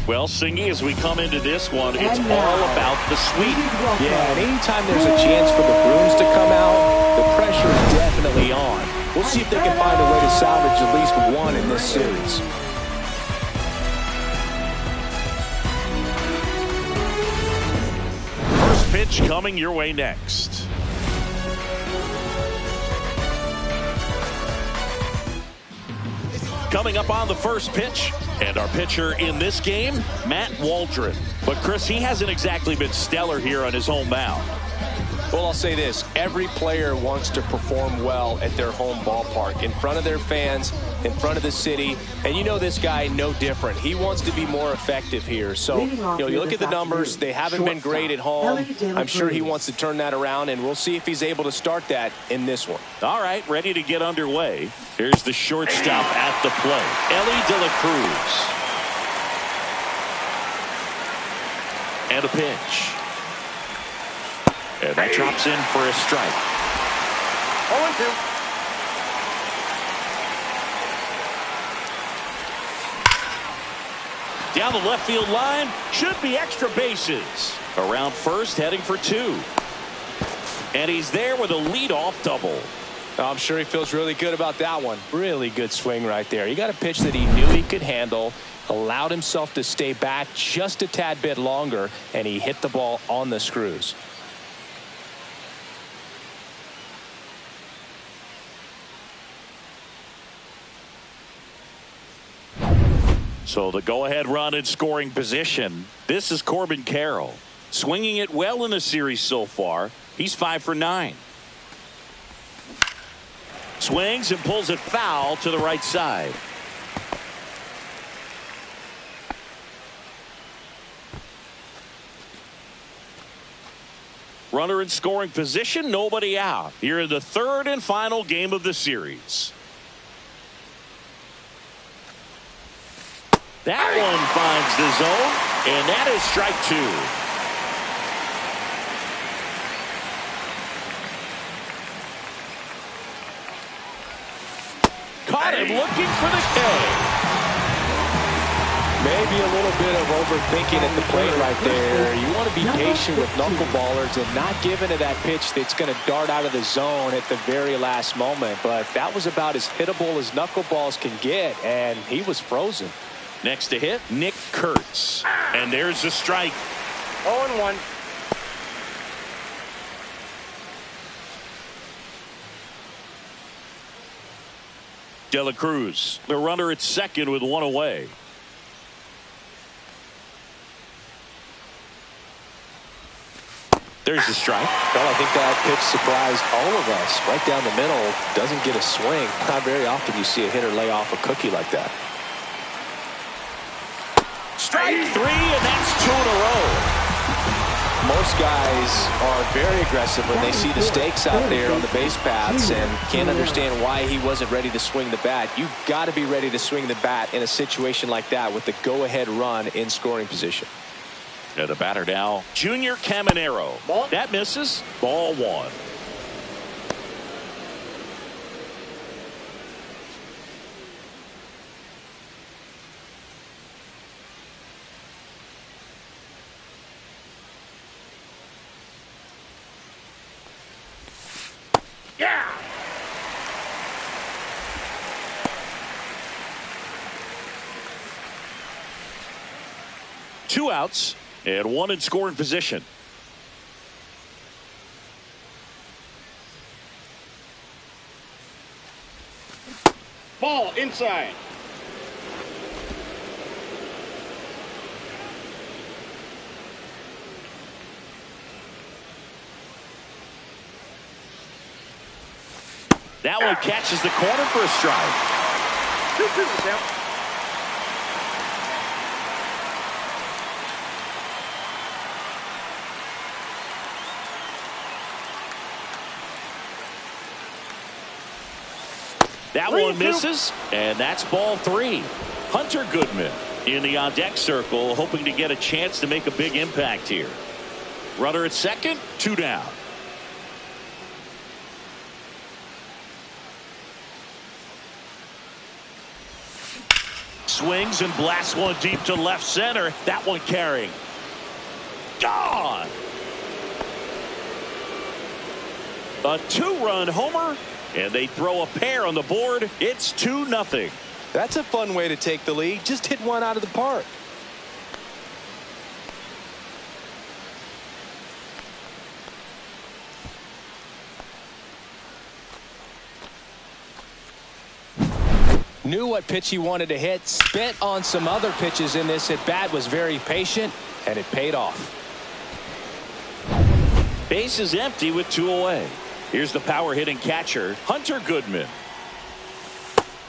Well, Singy, as we come into this one, it's all about the sweep. Yeah, and anytime there's a chance for the Bruins to come out, the pressure is definitely on. We'll see if they can find a way to salvage at least one in this series. First pitch coming your way next. Coming up on the first pitch, and our pitcher in this game, Matt Waldron. But, Chris, he hasn't exactly been stellar here on his home mound. Well, I'll say this. Every player wants to perform well at their home ballpark, in front of their fans, in front of the city. And you know this guy no different. He wants to be more effective here. So, you look at the numbers. They haven't been great at home. I'm sure he wants to turn that around, and we'll see if he's able to start that in this one. All right, ready to get underway. Here's the shortstop at the plate, Ellie De La Cruz. And a pitch. And that drops in for a strike. 0-2. Down the left field line, should be extra bases. Around first, heading for 2. And he's there with a leadoff double. I'm sure he feels really good about that one. Really good swing right there. He got a pitch that he knew he could handle, allowed himself to stay back just a tad bit longer, and he hit the ball on the screws. So the go-ahead run in scoring position. This is Corbin Carroll. Swinging it well in the series so far. He's 5 for 9. Swings and pulls it foul to the right side. Runner in scoring position, nobody out. Here in the third and final game of the series. That one finds the zone, and that is strike 2. Caught him looking for the K. Maybe a little bit of overthinking at the plate right there. You want to be patient with knuckleballers and not give into that pitch that's going to dart out of the zone at the very last moment. But that was about as hittable as knuckleballs can get, and he was frozen. Next to hit, Nick Kurtz. And there's the strike. 0-1. De La Cruz, the runner at second with one away. There's the strike. Well, I think that pitch surprised all of us. Right down the middle, doesn't get a swing. Not very often you see a hitter lay off a cookie like that. Strike 3, and that's 2 in a row. Most guys are very aggressive when they see the stakes out there on the base paths and can't understand why he wasn't ready to swing the bat. You've got to be ready to swing the bat in a situation like that with the go-ahead run in scoring position. And the batter now, Junior Caminero. That misses. Ball 1. Yeah. Two outs and one in scoring position. Ball inside. That one catches the corner for a strike. 2-2 now. That one misses, and that's ball 3. Hunter Goodman in the on-deck circle, hoping to get a chance to make a big impact here. Runner at second, 2 down. Swings and blasts one deep to left center. That one carrying. Gone. A 2-run homer, and they throw a pair on the board. It's 2-0. That's a fun way to take the lead. Just hit one out of the park. Knew what pitch he wanted to hit. Spent on some other pitches in this at bat. Was very patient, and it paid off. Base is empty with 2 away. Here's the power hitting catcher, Hunter Goodman.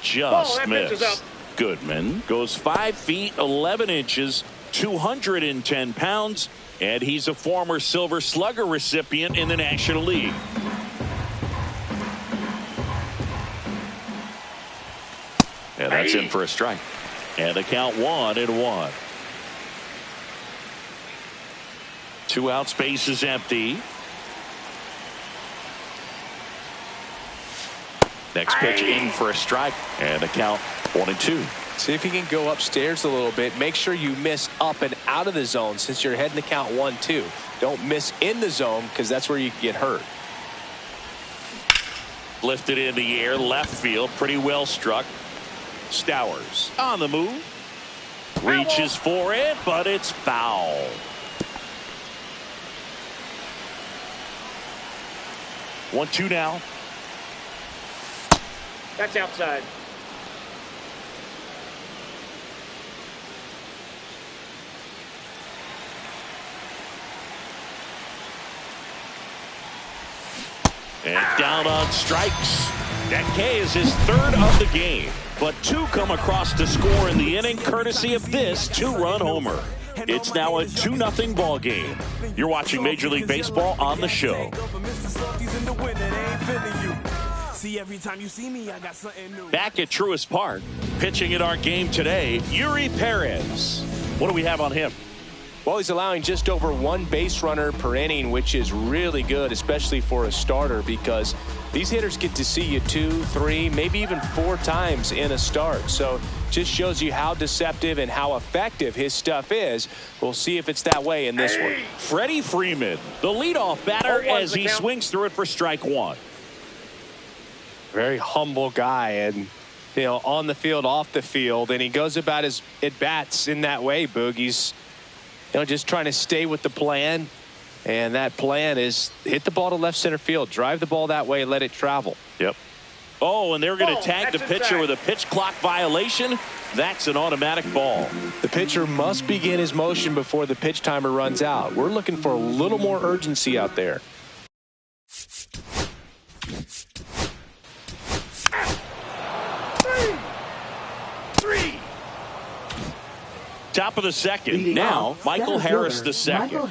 Just missed. Goodman goes 5 feet 11 inches, 210 pounds, and he's a former Silver Slugger recipient in the National League. And that's in for a strike. And the count 1-1. 2 outs, base is empty. Next pitch in for a strike, and the count 1-2. See if you can go upstairs a little bit. Make sure you miss up and out of the zone since you're heading to count 1-2. Don't miss in the zone because that's where you can get hurt. Lifted in the air, left field, pretty well struck. Stowers on the move. Reaches for it, but it's foul. One, two now. That's outside. And down on strikes. That K is his 3rd of the game, but 2 come across to score in the inning courtesy of this 2-run homer. It's now a 2-0 ball game. You're watching Major League Baseball on the show. Back at Truist Park, pitching in our game today, Yuri Perez. What do we have on him? Well, he's allowing just over 1 base runner per inning, which is really good, especially for a starter, because these hitters get to see you 2, 3, maybe even 4 times in a start. So just shows you how deceptive and how effective his stuff is. We'll see if it's that way in this one. Freddie Freeman, the leadoff batter, as he swings through it for strike 1. Very humble guy, and on the field, off the field, and he goes about his at-bats in that way, Boog. He's just trying to stay with the plan, and that plan is hit the ball to left center field, drive the ball that way, let it travel. Yep. Oh, and they're going to tag the pitcher with a pitch clock violation. That's an automatic ball. The pitcher must begin his motion before the pitch timer runs out. We're looking for a little more urgency out there. Top of the second. Now, Michael Harris the second.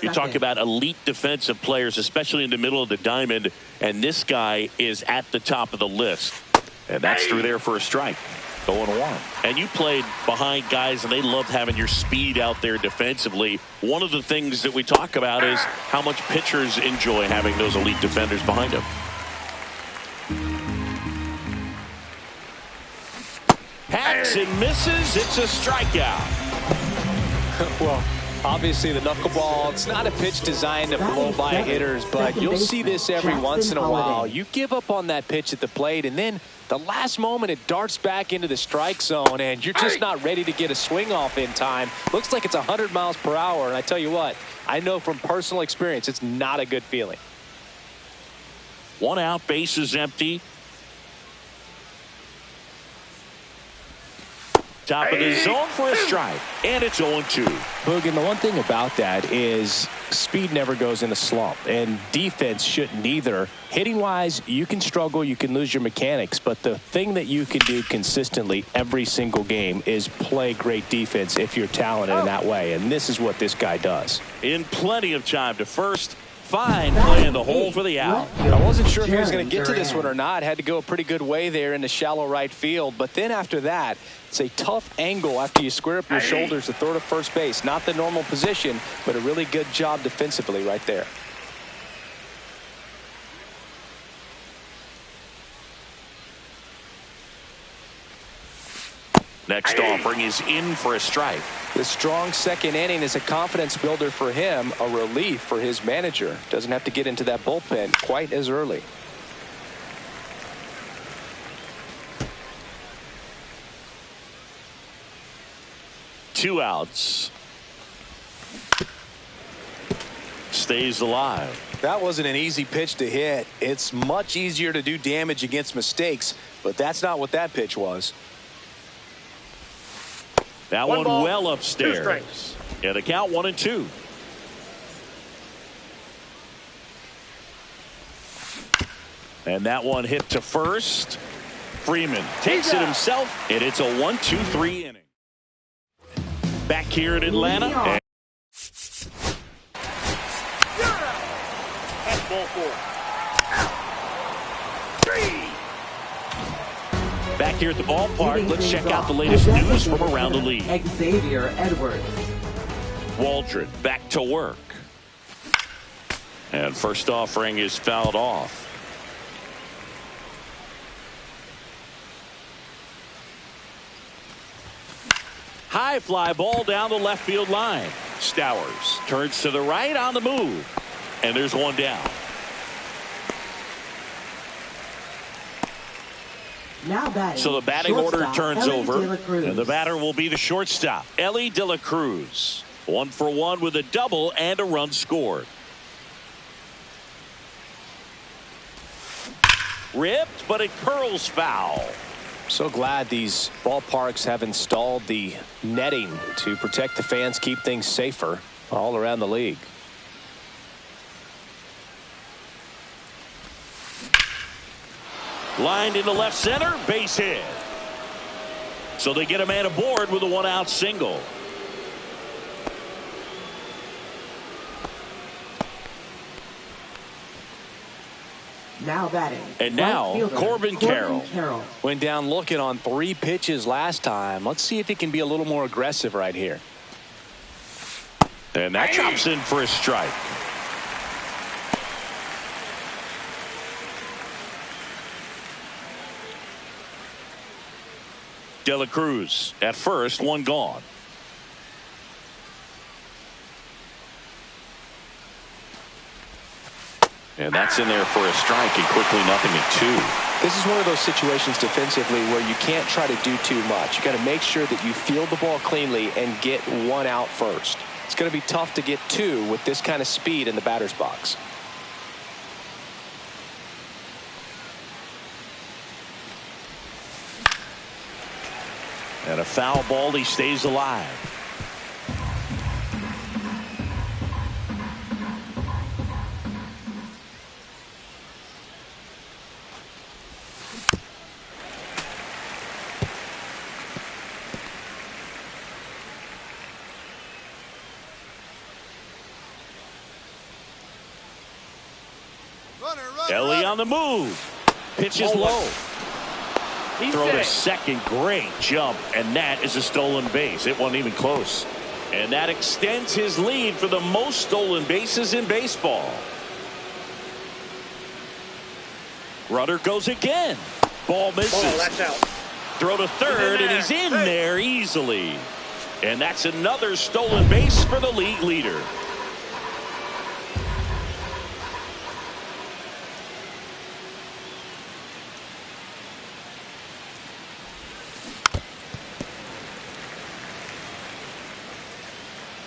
You talk about elite defensive players, especially in the middle of the diamond, and this guy is at the top of the list. And that's through there for a strike. 0-1. And you played behind guys, and they loved having your speed out there defensively. One of the things that we talk about is how much pitchers enjoy having those elite defenders behind them. Hacks and misses. It's a strikeout. Well, obviously the knuckleball, it's not a pitch designed to blow by hitters, but you'll see this every once in a while. You give up on that pitch at the plate, and then the last moment it darts back into the strike zone, and you're just not ready to get a swing off in time. Looks like it's 100 miles per hour, and I tell you what, I know from personal experience it's not a good feeling. 1 out, base is empty. Top of the zone for a strike, and it's 0-2. Boog, and the one thing about that is speed never goes in a slump, and defense shouldn't either. Hitting-wise, you can struggle, you can lose your mechanics, but the thing that you can do consistently every single game is play great defense if you're talented in that way, and this is what this guy does. In plenty of time to first. Fine play in the hole for the out. I wasn't sure if he was going to get to this one or not. Had to go a pretty good way there in the shallow right field. But then after that, it's a tough angle after you square up your shoulders to throw to first base. Not the normal position, but a really good job defensively right there. Next offering is in for a strike. The strong second inning is a confidence builder for him, a relief for his manager. Doesn't have to get into that bullpen quite as early. Two outs. Stays alive. That wasn't an easy pitch to hit. It's much easier to do damage against mistakes, but that's not what that pitch was. That one well upstairs. Yeah, the count 1-2. And that one hit to first. Freeman takes it himself, and it's a 1-2-3 inning. Back here in Atlanta. And Ball 4. back here at the ballpark, let's check out the latest news from around the league. Xavier Edwards. Waldron back to work. And first offering is fouled off. High fly ball down the left field line. Stowers turns to the right on the move. And there's one down. Now batting. So the batting order turns over. And the batter will be the shortstop, Ellie De La Cruz. 1 for 1 with a double and a run scored. Ripped, but it curls foul. So glad these ballparks have installed the netting to protect the fans, keep things safer all around the league. Lined into left center, base hit. So they get a man aboard with a 1-out single. Now batting. And now Corbin Carroll. Went down looking on 3 pitches last time. Let's see if he can be a little more aggressive right here. And that chops in for a strike. De La Cruz at first, one gone. And that's in there for a strike, and quickly 0-2. This is one of those situations defensively where you can't try to do too much. You got to make sure that you field the ball cleanly and get 1 out first. It's going to be tough to get 2 with this kind of speed in the batter's box. And a foul ball, he stays alive. Ellie on the move. Pitches low. Throw to second. Great jump. And that is a stolen base. It wasn't even close. And that extends his lead for the most stolen bases in baseball. Rudder goes again. Ball misses. That's out. Throw to third, and he's in there easily. And that's another stolen base for the league leader.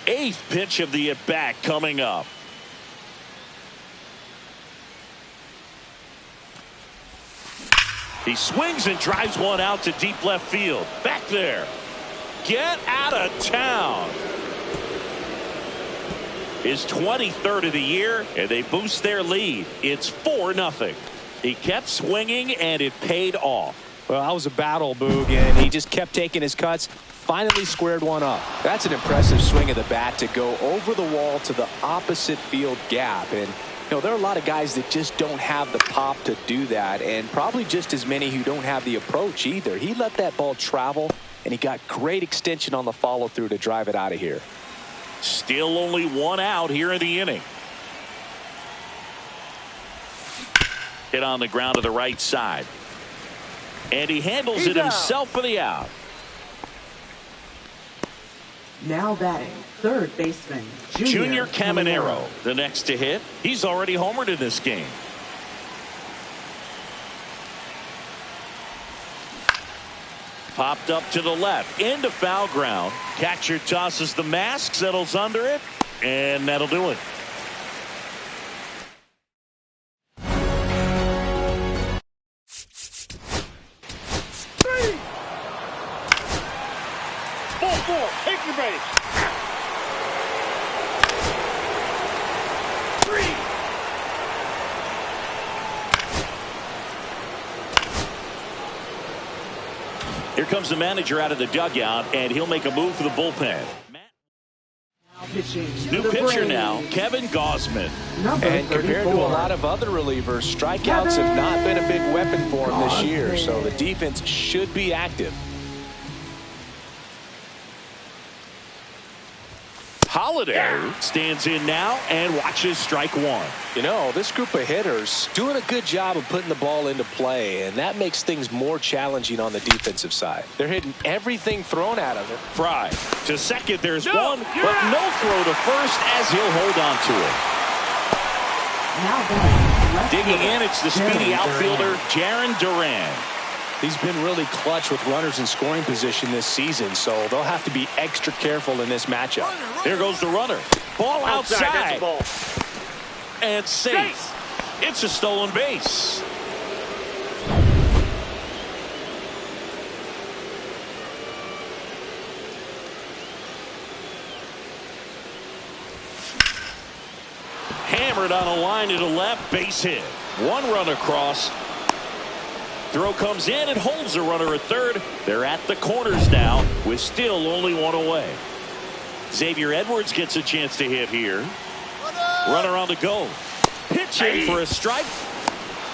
Eighth pitch of the at-bat coming up. He swings and drives one out to deep left field. Back there. Get out of town. His 23rd of the year, and they boost their lead. It's 4-0. He kept swinging, and it paid off. Well, that was a battle, Boog, and he just kept taking his cuts. Finally squared one up. That's an impressive swing of the bat to go over the wall to the opposite field gap. And, you know, there are a lot of guys that just don't have the pop to do that, and probably just as many who don't have the approach either. He let that ball travel, and he got great extension on the follow-through to drive it out of here. Still only 1 out here in the inning. Hit on the ground to the right side. And he handles it himself for the out. Now batting, third baseman, Junior Caminero, the next to hit. He's already homered in this game. Popped up to the left, into foul ground. Catcher tosses the mask, settles under it, and that'll do it. Ball, take your base. 3. Here comes the manager out of the dugout, and he'll make a move for the bullpen. New pitcher now, Kevin Gausman. And compared to a lot of other relievers, strikeouts have not been a big weapon for him this year, so the defense should be active. Holiday stands in now and watches strike one. You know, this group of hitters doing a good job of putting the ball into play, and that makes things more challenging on the defensive side. They're hitting everything thrown at them. Fry to second, there's one, but no throw to first as he'll hold on to it. Now batting, Digging in, it's the speedy outfielder, Jarren Duran. He's been really clutch with runners in scoring position this season, so they'll have to be extra careful in this matchup. There goes the runner. Ball outside. Ball. And safe. It's a stolen base. Hammered on a line to the left, base hit. One run across. Throw comes in and holds the runner at third. They're at the corners now with still only one away. Xavier Edwards gets a chance to hit here. Runner on the go. Pitching for a strike.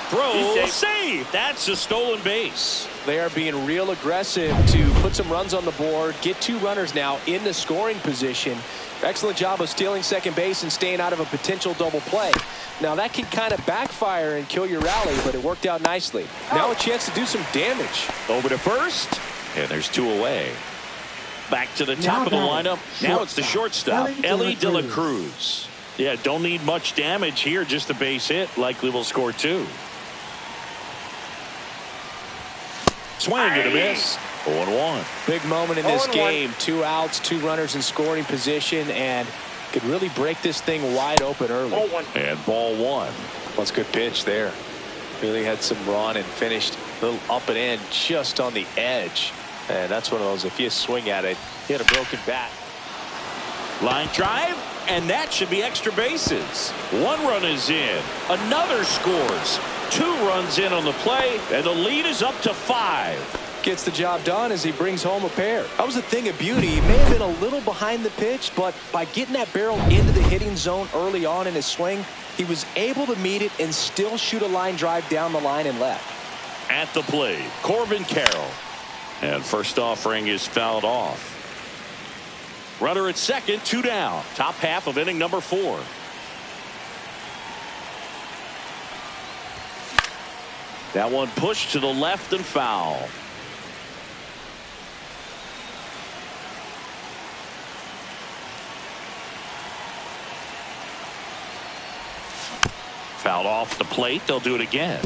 Throw, save. That's a stolen base. They are being real aggressive to put some runs on the board. Get 2 runners now in the scoring position. Excellent job of stealing second base and staying out of a potential double play. Now that can kind of backfire and kill your rally, but it worked out nicely. Now a chance to do some damage. Over to first, and there's 2 away. Back to the top of the lineup. Now it's the shortstop, Ellie De La Cruz. Yeah, don't need much damage here, just a base hit. Likely will score 2. Swing and a miss. 0-1. Big moment in this game. 2 outs, 2 runners in scoring position, and could really break this thing wide open early. And ball 1. That's a good pitch there. Really had some run and finished a little up and in just on the edge. And that's one of those, if you swing at it, you had a broken bat. Line drive, and that should be extra bases. 1 run is in. Another scores. 2 runs in on the play, and the lead is up to 5. Gets the job done as he brings home a pair. That was a thing of beauty. He may have been a little behind the pitch, but by getting that barrel into the hitting zone early on in his swing, he was able to meet it and still shoot a line drive down the line and left. At the plate, Corbin Carroll. And first offering is fouled off. Runner at second, 2 down. Top half of inning number 4. That one pushed to the left and foul. Fouled off the plate. They'll do it again.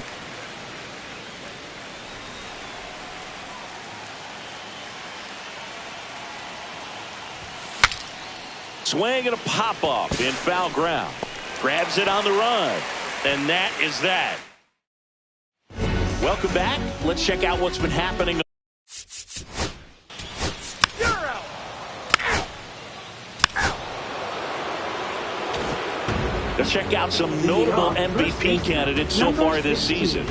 Swing and a pop up in foul ground. Grabs it on the run. And that is that. Welcome back. Let's check out what's been happening. Let's check out some notable MVP candidates so far this season.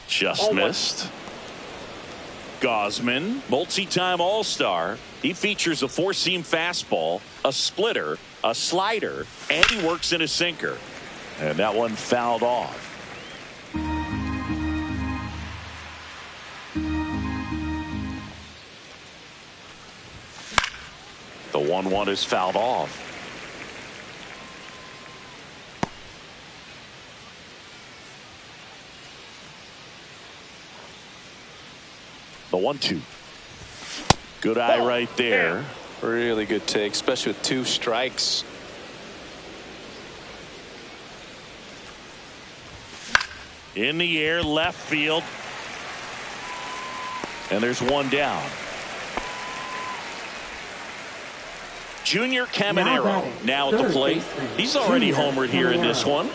Just missed. Gausman, multi-time All-Star. He features a 4-seam fastball, a splitter, a slider, and he works in a sinker. And that one fouled off. The 1-1 is fouled off. The 1-2. Good eye right there. Really good take, especially with 2 strikes. In the air, left field. And there's 1 down. Junior Caminero now at the plate. He's already homered here in this one.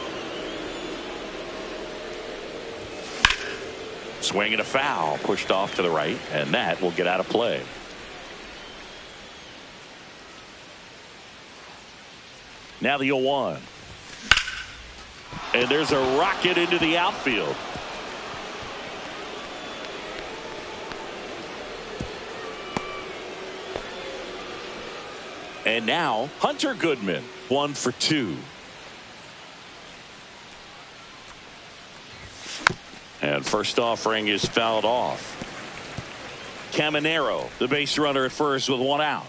Swing and a foul, pushed off to the right, and that will get out of play. Now the 0-1. And there's a rocket into the outfield. And now Hunter Goodman, 1 for 2. And first offering is fouled off. Caminero, the base runner at first with 1 out.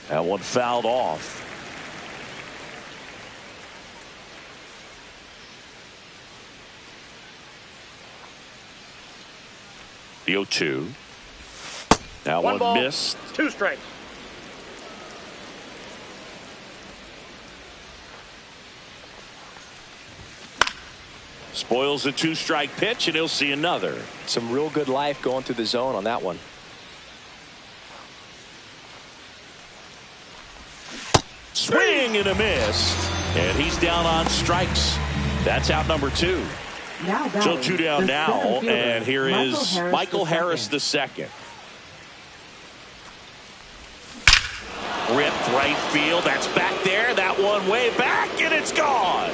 That one fouled off. The 0-2. That one ball, missed. 2 strikes. Spoils a 2-strike pitch, and he'll see another. Some real good life going through the zone on that one. Swing and a miss. And he's down on strikes. That's out number 2. So 2 down now, and here is Michael Harris the second. Ripped right field. That's back there. That one way back, and it's gone.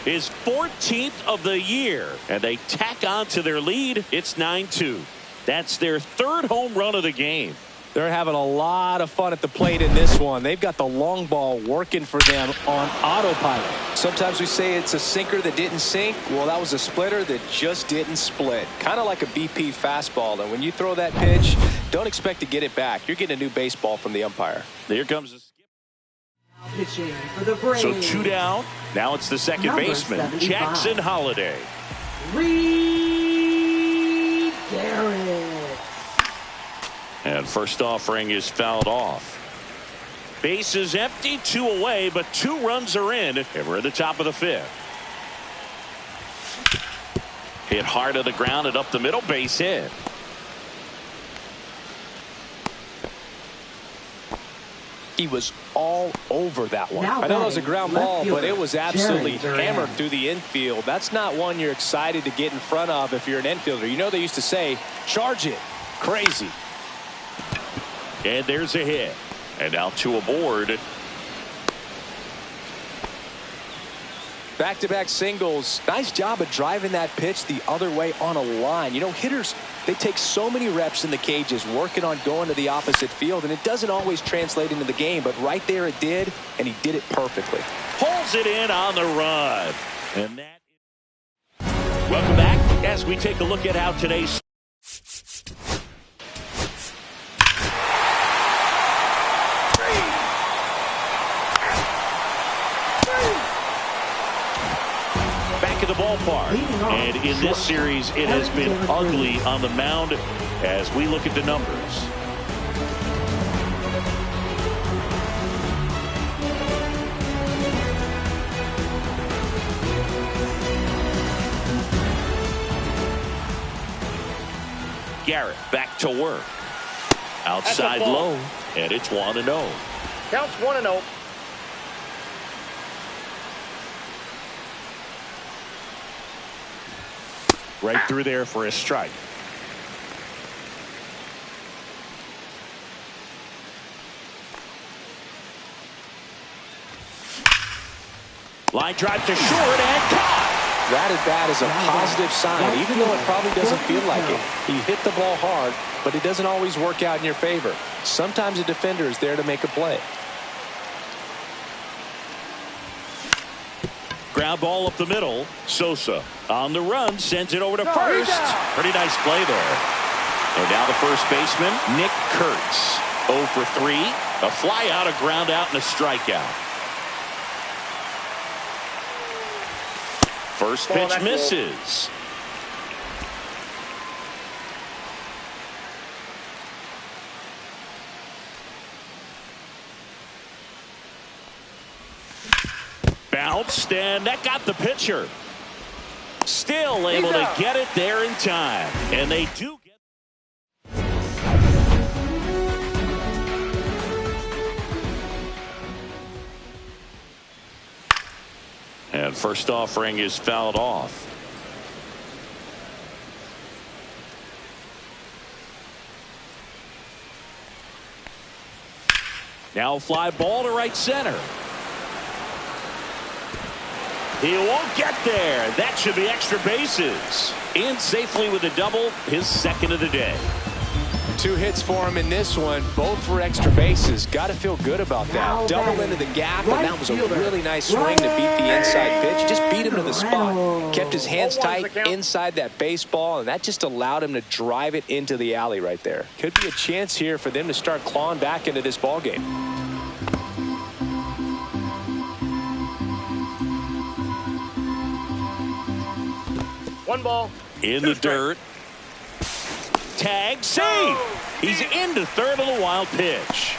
His 14th of the year, and they tack on to their lead. It's 9-2. That's their 3rd home run of the game. They're having a lot of fun at the plate in this one. They've got the long ball working for them on autopilot. Sometimes we say it's a sinker that didn't sink. Well, that was a splitter that just didn't split. Kind of like a BP fastball. And when you throw that pitch, don't expect to get it back. You're getting a new baseball from the umpire. Here comes the skip. Pitching for the Braves. So 2 down. Now it's the second baseman, 75. Jackson Holliday. Reed Garrett. And first offering is fouled off. Base is empty, 2 away, but 2 runs are in, and we're at the top of the 5th. Hit hard to the ground and up the middle, base hit. He was all over that one. Now I know it was a ground ball, but it was absolutely Jerry hammered through the infield. That's not one you're excited to get in front of if you're an infielder. You know they used to say, charge it. Crazy. And there's a hit. And now 2 aboard. Back-to-back singles. Nice job of driving that pitch the other way on a line. You know, hitters, they take so many reps in the cages working on going to the opposite field, and it doesn't always translate into the game, but right there it did, and he did it perfectly. Pulls it in on the run. And that. Welcome back as we take a look at how today's. Back at the ballpark, and in this series it has been ugly on the mound as we look at the numbers. Garrett back to work. Outside low, and it's 1-0. Counts 1-0. Right through there for a strike. Line drive to short and caught. That at bat is a positive sign, even though it probably doesn't feel like it. You hit the ball hard, but it doesn't always work out in your favor. Sometimes a defender is there to make a play. Ground ball up the middle. Sosa on the run, sends it over to first. Pretty nice play there. And now the first baseman, Nick Kurtz. 0 for 3. A fly out, a ground out, and a strikeout. First pitch misses. Bounced, and that got the pitcher. Still able to get it there in time. And they do get and first offering is fouled off. Now fly ball to right center. He won't get there. That should be extra bases. In safely with a double, his second of the day. 2 hits for him in this one, both for extra bases. Got to feel good about that. Double into the gap, and that was a really nice swing to beat the inside pitch. Just beat him to the spot. Kept his hands tight inside that baseball, and that just allowed him to drive it into the alley right there. Could be a chance here for them to start clawing back into this ball game. 1 ball. In the dirt. Tag, save. He's into third on the wild pitch.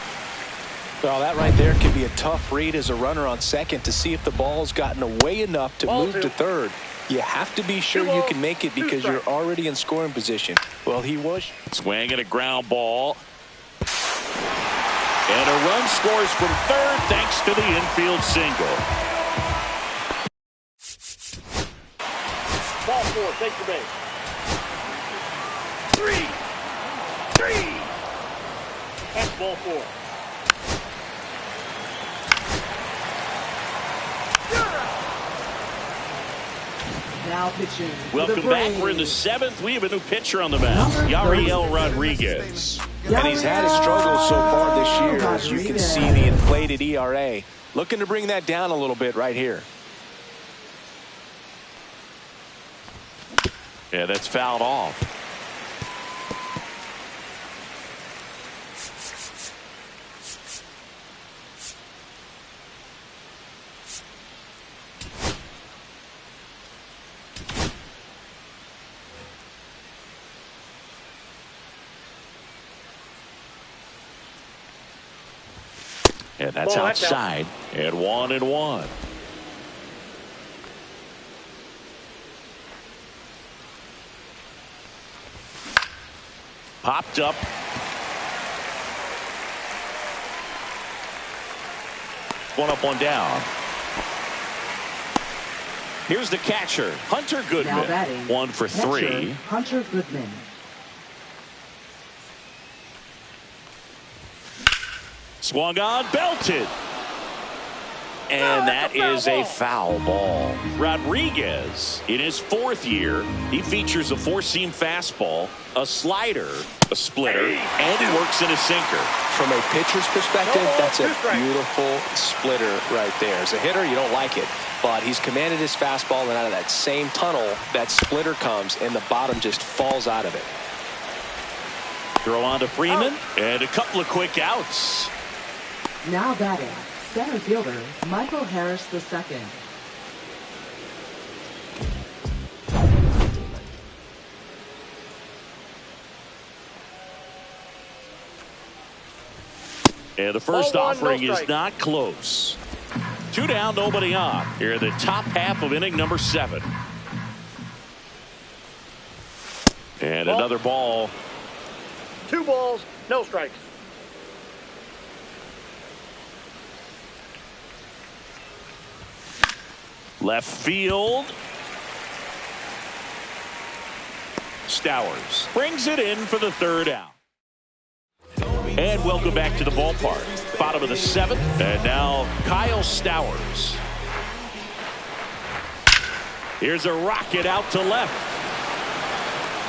Well, that right there could be a tough read as a runner on second to see if the ball's gotten away enough to move to third. You have to be sure you can make it because you're already in scoring position. Well, he was. Swing and a ground ball. And a run scores from third thanks to the infield single. Ball 4, take the base. 3. That's ball 4. Now pitching. Welcome back. We're in the 7th. We have a new pitcher on the mound, Yariel Rodriguez. And he's had his struggles so far this year. As you can see, the inflated ERA. Looking to bring that down a little bit right here. Yeah, that's fouled off. And that's outside at 1-1. Popped up. One up, one down. Here's the catcher, Hunter Goodman. 1 for 3. Hunter Goodman. Swung on, belted. And that is a foul ball. Rodriguez, in his 4th year, he features a 4-seam fastball, a slider, a splitter, and he works in a sinker. From a pitcher's perspective, that's a beautiful splitter right there. As a hitter, you don't like it. But he's commanded his fastball, and out of that same tunnel, that splitter comes, and the bottom just falls out of it. Throw on to Freeman, and a couple of quick outs. Now batting, center fielder Michael Harris II. And the first offering is not close. 2 down, nobody on. Here in the top half of inning number 7. And another ball. 2 balls, no strikes. Left field. Stowers brings it in for the 3rd out. And welcome back to the ballpark. Bottom of the 7th. And now Kyle Stowers. Here's a rocket out to left.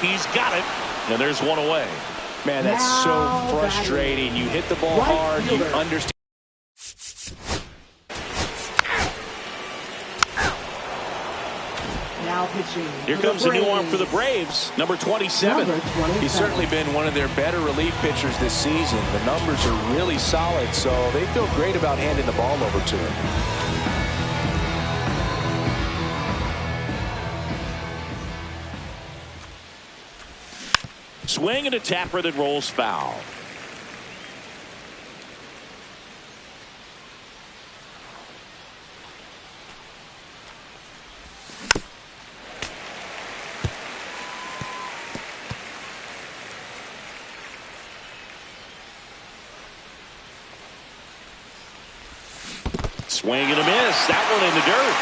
He's got it. And there's one away. Man, that's so frustrating. You hit the ball hard. You understand. Now pitching. Here comes a new arm for the Braves, number 27. He's certainly been one of their better relief pitchers this season. The numbers are really solid, so they feel great about handing the ball over to him. swing and a tapper that rolls foul. Swing and a miss. That one in the dirt.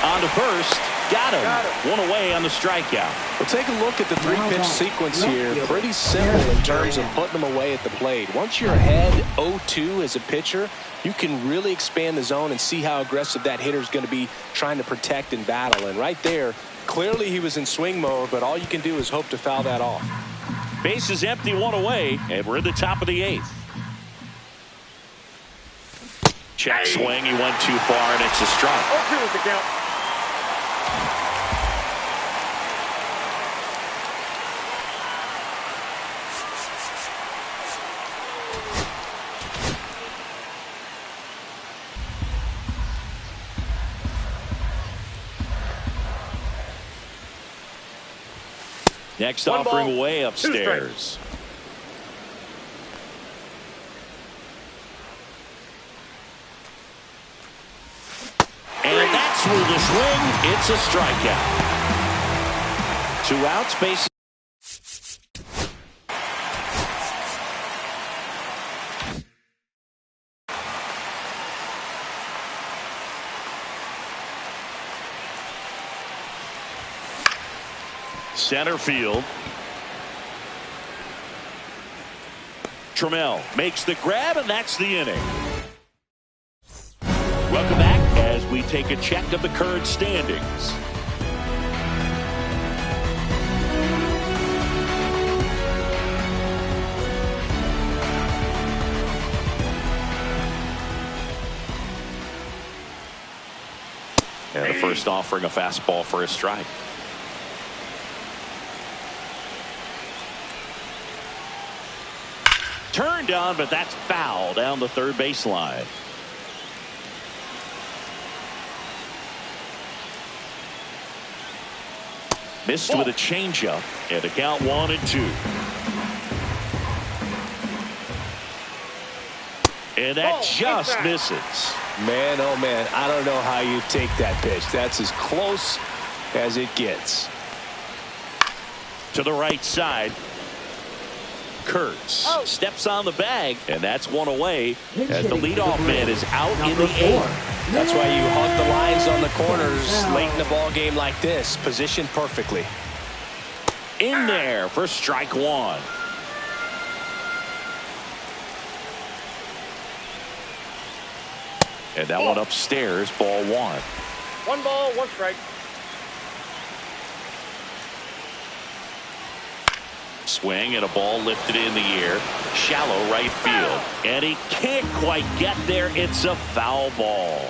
On to first. Got him. One away on the strikeout. Well, take a look at the three-pitch sequence here. Pretty simple in terms of putting them away at the plate. Once you're ahead 0-2 as a pitcher, you can really expand the zone and see how aggressive that hitter is going to be trying to protect and battle. And right there, clearly he was in swing mode, but all you can do is hope to foul that off. Base is empty, one away, and we're in the top of the 8th. Check swing. He went too far, and it's a strike. 0-2 is the count. Next One offering ball, way 2 upstairs. strikes. And that's through the swing. It's a strikeout. 2 outs, base. Center field. Trammell makes the grab, and that's the inning. Welcome back as we take a check of the current standings. And the first offering a fastball for a strike. Turned on, but that's foul down the third baseline. Missed with a changeup, and a count 1-2. And that just misses. Man, oh man, I don't know how you take that pitch. That's as close as it gets. To the right side. Kurtz steps on the bag, and that's one away as the leadoff man is out in the 8th. That's why you hug the lines on the corners late in the ball game like this. Positioned perfectly. In there for strike 1. And that one upstairs, ball 1. 1 ball, 1 strike. Swing and a ball lifted in the air. Shallow right field. And he can't quite get there. It's a foul ball.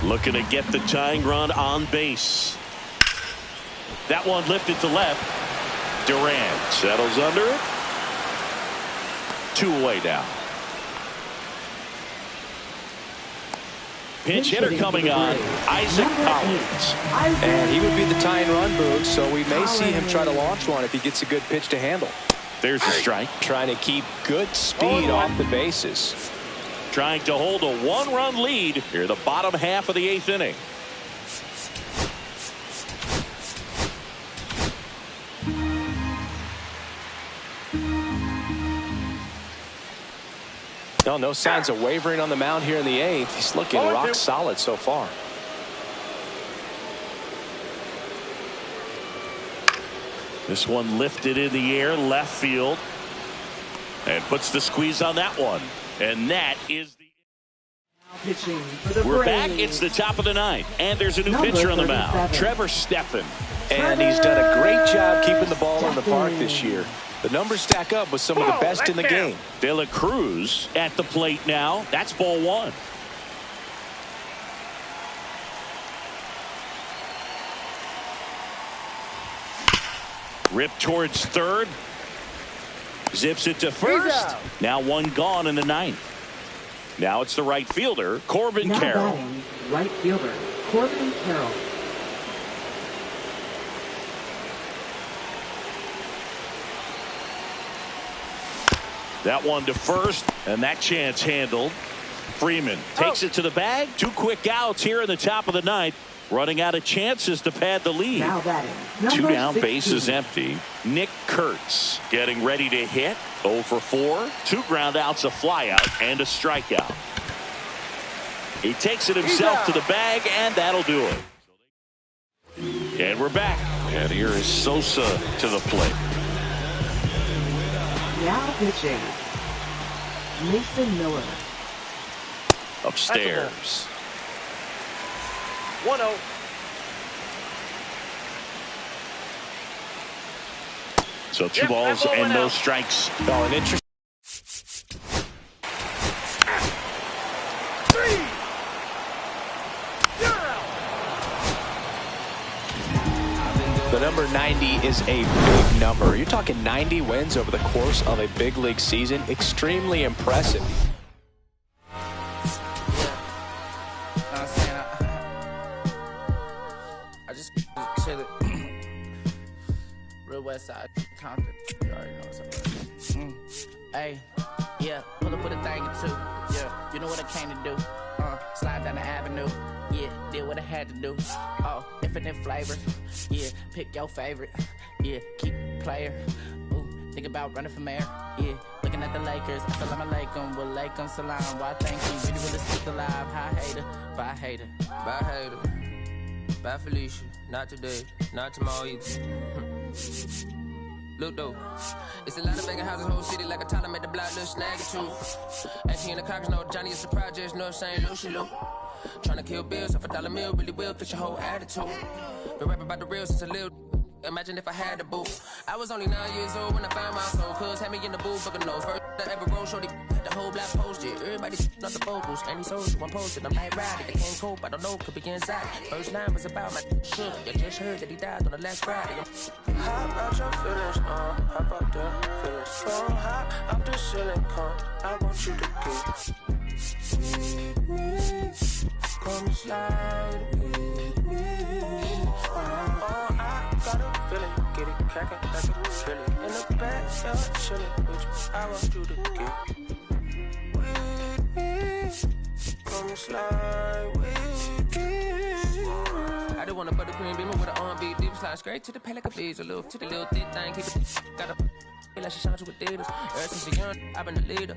Looking to get the tying run on base. That one lifted to left. Durant settles under it. 2 away now. Pinch hitter coming on, Isaac Collins. And he would be the tying run, Boog, so we may see him try to launch one if he gets a good pitch to handle. There's a strike. Trying to keep good speed off the bases. Trying to hold a 1-run lead here the bottom half of the 8th inning. No signs of wavering on the mound here in the 8th. He's looking rock solid so far. This one lifted in the air, left field, and puts the squeeze on that one. And that is the... We're back. It's the top of the 9th, and there's a new pitcher on the mound, Trevor Stephan. And he's done a great job keeping the ball in the park this year. The numbers stack up with some of the best in the game. De La Cruz at the plate now. That's ball 1. Ripped towards third. Zips it to first. Now 1 gone in the 9th. Now it's the right fielder, Corbin Now Carroll. batting, right fielder, Corbin Carroll. That one to first, and that chance handled. Freeman takes it to the bag. 2 quick outs here in the top of the ninth. Running out of chances to pad the lead. Now batting, 2 down, 16. bases empty. Nick Kurtz getting ready to hit. 0 for 4. 2 ground outs, a fly out, and a strikeout. He takes it himself to the bag, and that'll do it. And we're back. And here is Sosa to the plate. Now pitching, Mason Miller. Upstairs. 1-0. So 2 balls and no strikes. Oh, an interesting. The number 90 is a big number. You're talking 90 wins over the course of a big league season. Extremely impressive. I just chill it. Real West Side Compton. You already know what's up. Hey, yeah, pull up with a thing or two. Yeah, you know what I came to do. Slide down the avenue. Yeah, did what I had to do. Oh, infinite flavors. Yeah, pick your favorite. Yeah, keep player. Ooh, think about running for mayor. Yeah, looking at the Lakers. Assalamu alaikum, wa alaikum salam. Why thank you, really stick alive. Hi hater, bye hater. Bye hater, bye Felicia. Not today, not tomorrow either. Look though, it's a lot of vacant houses, whole city like a Tyler made the block little snag or two. Actually in the Cockers, no Johnny is the projects, no St. Lucie Lou. Trying to kill bills off $1 meal, really will fix your whole attitude. Been rapping about the real since a little. Imagine if I had the boot. I was only 9 years old when I found my soul. Cuz had me in the booth, fucking nose. First I ever rolled, shorty, the whole block posted. Everybody not the vocals, and he sold you, I'm posted. I'm like, ride it, I can't cope, I don't know, could be inside. First line was about my shit. You just heard that he died on the last Friday. How about your feelings, how about the feelings? So high, I'm the ceiling, I want you to get with me. Come slide with me. I got a feeling, get it crackin' like a chili. In the back, chillin' with you, I want you to get with me. Come slide with me. I just want a buttercream beamer with an R&B deep slide straight to the pay like a bees, a little to the little thick thing, keep it got a like she shines with Adidas. Ever since a young, I've been the leader,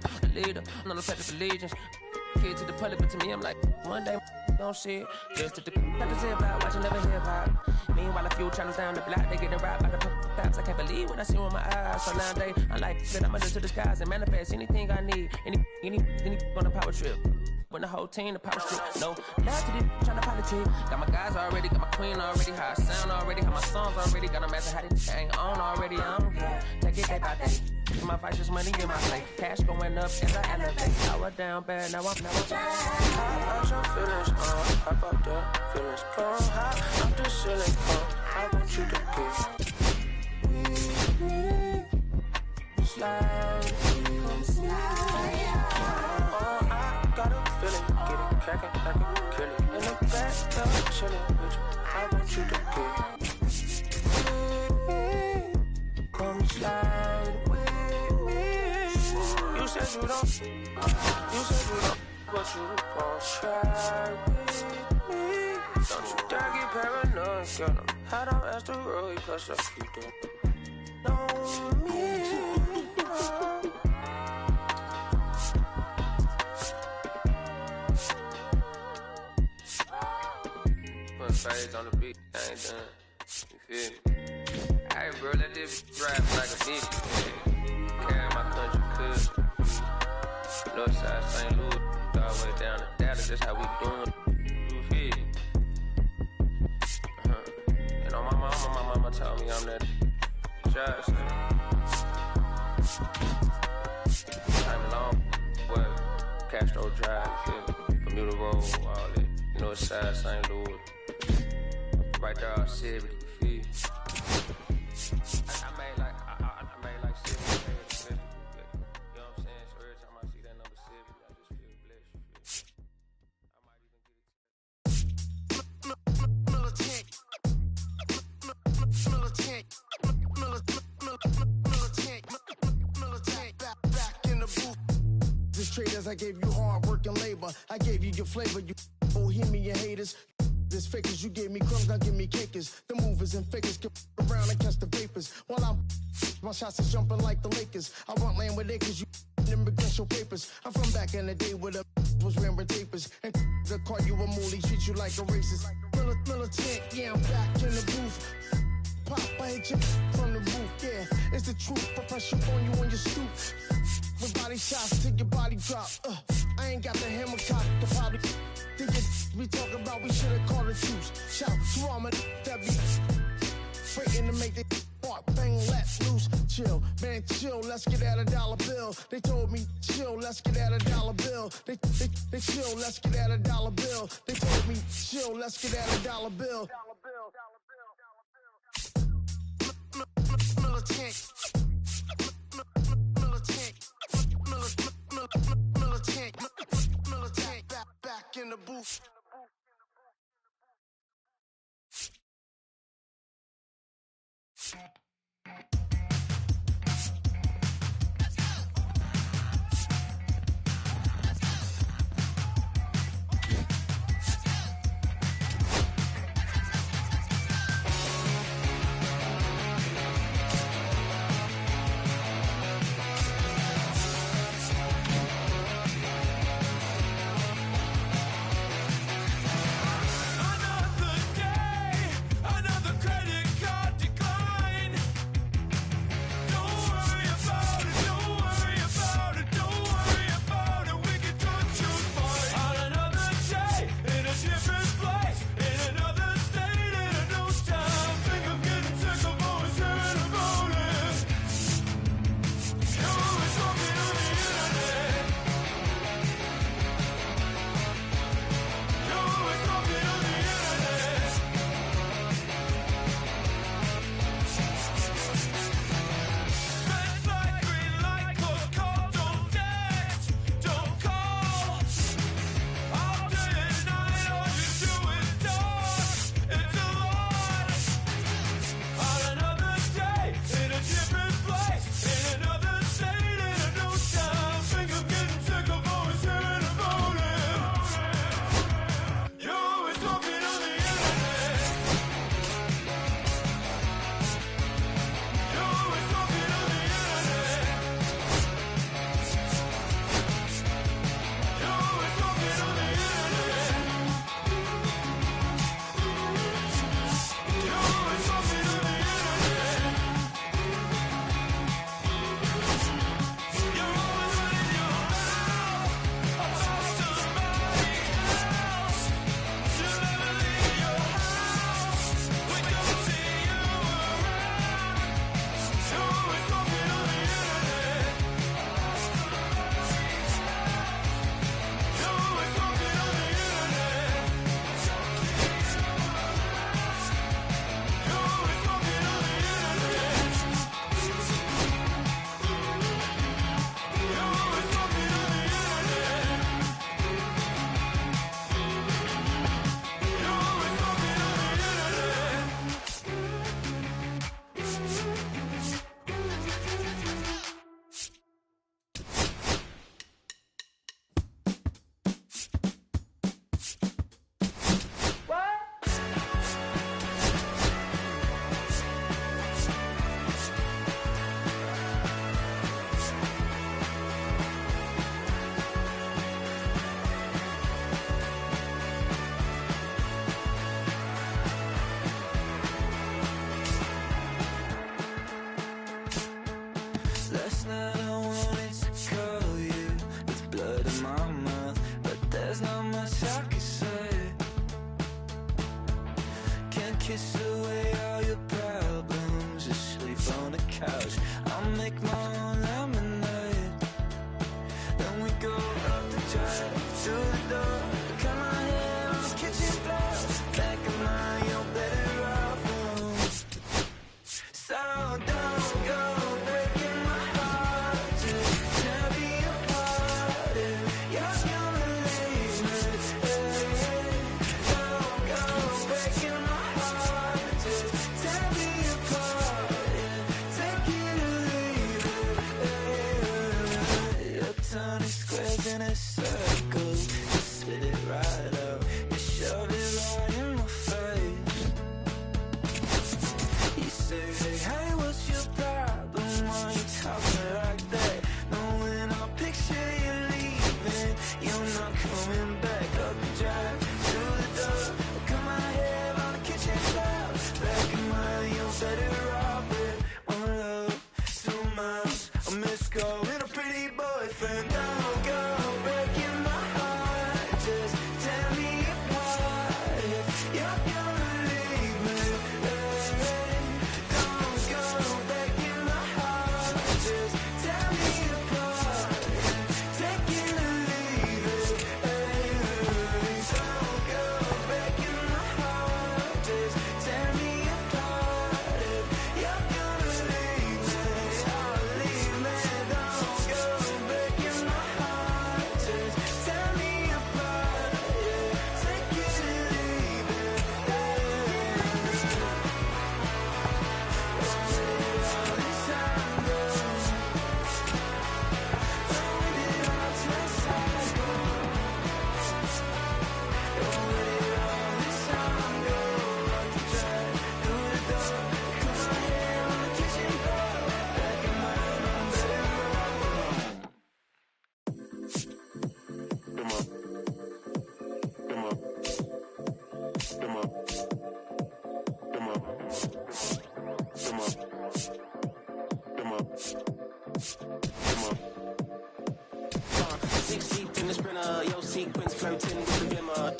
I'm on the pledge of allegiance. Kid to the public, but to me, I'm like, one day, don't see it. Just to the not to say about watching never hip hop. Meanwhile, a few channels down the block, they getting robbed by the cops. I can't believe what I see with my eyes. So nowadays, I like that I'm under to the skies and manifest anything I need. Any on a power trip. When the whole team, the power strip. No, love to this trying to politic. Got my guys already, got my queen already, how I sound already, how my songs already, got them as a how they hang on already. I'm good. Take it day by day. My vice is money in my life. Cash going up as I elevate. I was down bad, now I'm never back. How about your feelings, how about the feelings? Come high, I'm the ceiling, I want you to get with me. Slide with me. Got a feeling, get it crackin' like a killer. In the back, chillin' with you, I want you to get with me. Come slide with me. You said you don't, but you gon' try with me. Don't you dare get paranoid, girl, I'm hot on asteroid, plus I keep them know me. Fades on the beat, I ain't done. You feel me? Hey, bro, let this rap like a bitch. Carry my country, cuz. Northside, St. Louis, all the way down to Dallas, that's how we doing. You feel me? And on my mama told me I'm that shot, so. Time along, what? Castro Drive, you feel me? Bermuda Road, all that. Northside, St. Louis. Right there, I'll see it, you feel? I made like 7, you know what I'm saying? So every time I see that number 7, I just feel blessed. traders. I gave you hard work and labor. I gave you your flavor, you bohemian haters. This fakers, you gave me crumbs, now give me cakers. The movers and fakers get around and catch the vapors. While my shots is jumping like the Lakers. I want land with acres, you immigrant show papers. I'm from back in the day where the was wearing tapers. And they'll call you a moolie, treat you like a racist. Militant, yeah, I'm back in the booth. Pop, I hit you from the roof, yeah. It's the truth, I press you on you on your stoop. With body shots till your body drop. I ain't got the hammer cock, the powder. Think it we talk about, we should've called a truce. Shout to all my that be waiting to make the part bang, let loose. Chill, man, chill, let's get at $1 bill. They told me, chill, let's get at $1 bill. They chill, let's get at $1 bill. They told me, chill, let's get at $1 bill. Militant, back in the booth. Another day, another credit card decline. turning squares in a circle. Just spit it right out. You shove it right in my face. You say, hey, what's your problem? Why you talking like that? Knowing I'll picture you leaving, you're not coming back. Up the drive, through the door, cut my hair on the kitchen floor. Back in mine, you're better off with one love. 2 miles, a missed call, and a pretty boyfriend. Don't go breaking my heart, just tear me apart if you're gonna leave me. Don't go breaking my heart, just tear me apart. Take it or leave it. Don't go breaking my heart, just tear me apart if you're gonna leave me. Oh, leave me. Don't go breaking my heart, just tear me apart. Yeah, take it or leave it. All this time goes, when did our time go? Where did all this time go? Like the drive, through the door, cut my hair on the kitchen floor. Back in mine, I'm better Six deep in the sprinter, your sequence flirting with the glimmer.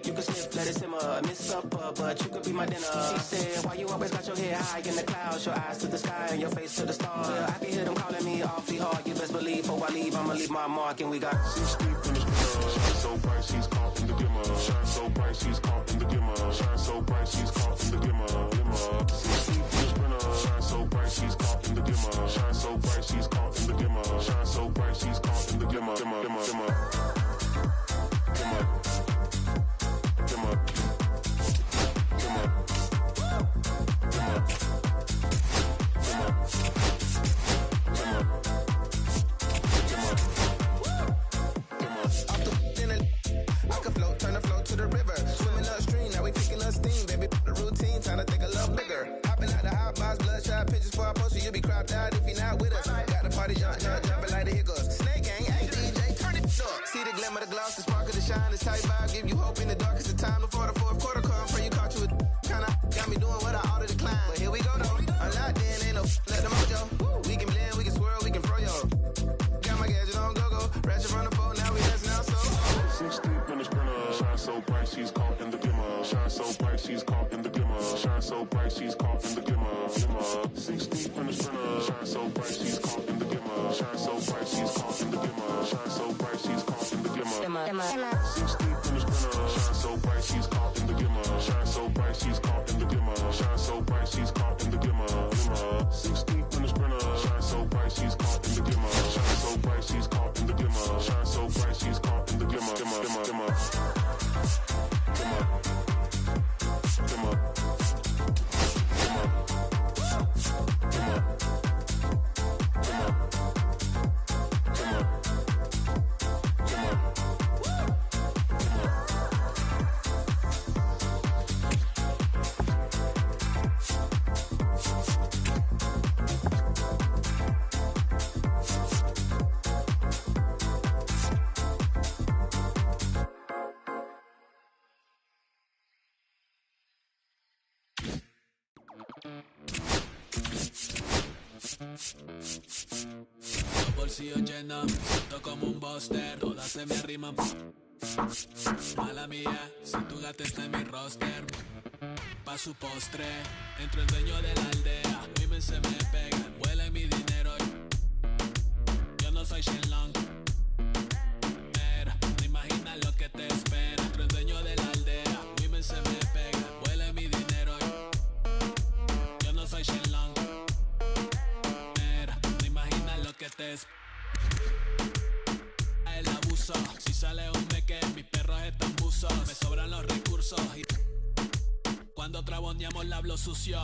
You can sniff, let it simmer. Miss supper, but you could be my dinner. She said, why you always got your head high in the clouds? Your eyes to the sky and your face to the stars. Yeah, I can hear them calling me awfully hard. You best believe, before I leave, I'ma leave my mark. And we got 6 deep in the sprinter. Shine so bright, she's caught in the glimmer. Shine so bright, she's caught in the glimmer. Shine so bright, she's caught in the glimmer. 6 deep in the sprinter. Shine so bright, she's caught in the glimmer. Shine so bright, she's caught in the glimmer. Shine so bright, she's caught in the glimmer. I can float, turn the flow to the river. Swimming upstream, now we picking up steam, baby. The routine, time to think a little bigger. Hopping out the hot box, bloodshot pictures for our poster. You'll be cropped out if you're not with us. Got the party jumping like the hiccups. Snake gang, hey DJ, turn it up. See the glimmer, the gloss, the sparkle, the shine, the tight vibe. Give you hope in the darkest of time before the fourth quarter come. For you caught you with kinda got me doing what I ought to decline. But here we go though. I'm locked in, ain't no let the mojo. We can blend, we can swirl, we can throw yo. Got my gadget on go-go, ratchet from the phone, now we dancing out so. 6 deep in the sprinter. Shine so bright, she's caught in the glimmer. Shine so bright, she's caught in the glimmer. Shine so bright, she's caught in the glimmer. 6 deep in the sprinter. Shine so bright, she's caught in the glimmer. Shine so bright, she's caught in the glimmer. Shine so bright, she's caught in the glimmer. 6 deep in the sprinter. Shine so bright, she's caught in the glimmer. Shine so bright, she's caught in the glimmer. Shine so bright, she's caught in the glimmer. 6 deep in the sprinter. Shine so bright, she's caught in the glimmer. Shine so bright, she's caught in the glimmer. Shine so bright, she's caught in the glimmer. Los bolsillos llenos, me siento como un buster. Todas se me arriman. Mala mía, si tu gata está en mi roster. Pa' su postre, entro el dueño de la aldea. Women se me pegan, huelen mi dinero. Yo no soy Shenlong. Pero no imaginas lo que te espera. Entro el dueño de la aldea. Women se me pegan, huelen mi dinero. Yo no soy Shenlong. Pero no imaginas lo que te espera. El abuso, si sale un meque, mis perros están buzos. Me sobran los recursos y cuando traboneamos la hablo sucio.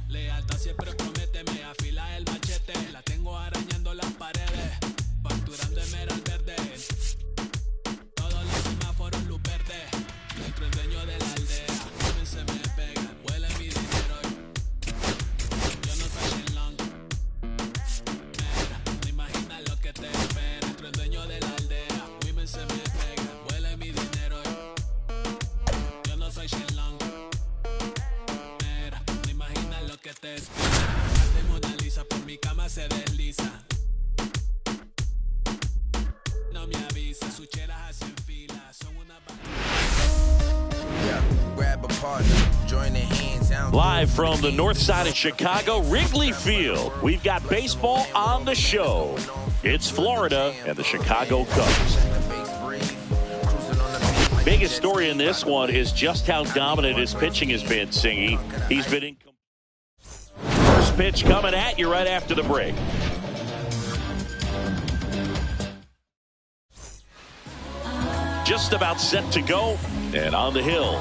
Lealtad siempre promete, me afila el machete. La tengo arañando las paredes, facturando esmeralda Live from the north side of Chicago, Wrigley Field, we've got baseball on the show. It's Florida and the Chicago Cubs. Biggest story in this one is just how dominant his pitching has been, Singy. He's been in. First pitch coming at you right after the break. Just about set to go, and on the hill.